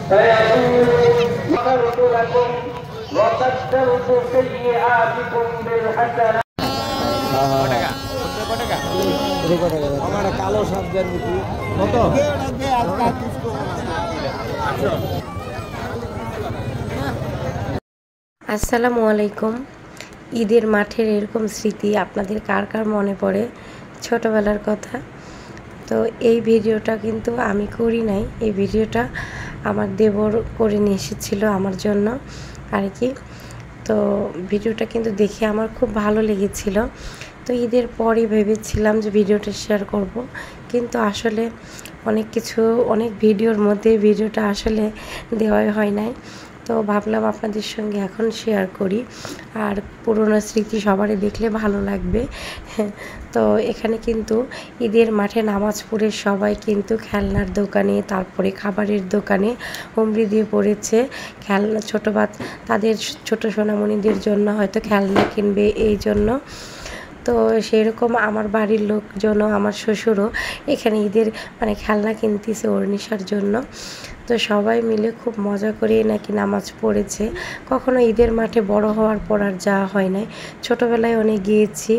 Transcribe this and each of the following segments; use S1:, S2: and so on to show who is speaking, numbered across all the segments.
S1: غفرت لكم وقدرت سيئاتكم بالحسنات
S2: কালো সাবজেক্ট কত
S3: আসসালামু আলাইকুম। ঈদের মাঠের এরকম স্মৃতি আপনাদের কার কার মনে পড়ে ছোটবেলার কথা? তো এই ভিডিওটা কিন্তু আমি করি নাই, এই ভিডিওটা আমার দেবর করে নিয়ে এসেছিল আমার জন্য আর কি। তো ভিডিওটা কিন্তু দেখে আমার খুব ভালো লেগেছিল। তো ঈদের পরই ভেবেছিলাম যে ভিডিওটা শেয়ার করব, কিন্তু আসলে অনেক ভিডিওর মধ্যে ভিডিওটা আসলে দেওয়াই হয় নাই। তো ভাবলাম আপনাদের সঙ্গে এখন শেয়ার করি, আর পুরোনো স্মৃতি সবারই দেখলে ভালো লাগবে। তো এখানে কিন্তু ঈদের মাঠে নামাজ পড়ে সবাই কিন্তু খেলনার দোকানে, তারপরে খাবারের দোকানে হুমড়ি দিয়ে পড়েছে। খেলনা তাদের ছোট সোনামণিদের জন্য হয়তো খেলনা কিনবে এই জন্য। তো সেরকম আমার বাড়ির লোকজনও, আমার শ্বশুরও এখানে ঈদের খেলনা কিনতেছে অর্নিশার জন্য। তো সবাই মিলে খুব মজা করে নাকি নামাজ পড়েছে। কখনো ঈদের মাঠে বড় হওয়ার পর আর যাওয়া হয় নাই, ছোটোবেলায় অনেক গিয়েছি।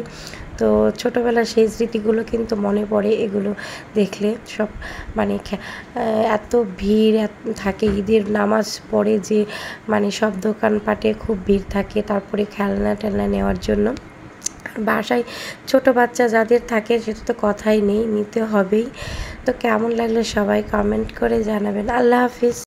S3: তো ছোটোবেলার সেই স্মৃতিগুলো কিন্তু মনে পড়ে এগুলো দেখলে। সব এত ভিড় থাকে ঈদের নামাজ পড়ে যে সব দোকানপাটে খুব ভিড় থাকে, তারপরে খেলনা টেলনা নেওয়ার জন্য। বাসায় ছোট বাচ্চা যাদের থাকে সেটা তো কথাই নেই, নিতে হবেই। তো কেমন লাগলো সবাই কমেন্ট করে জানাবেন। আল্লাহ হাফিজ।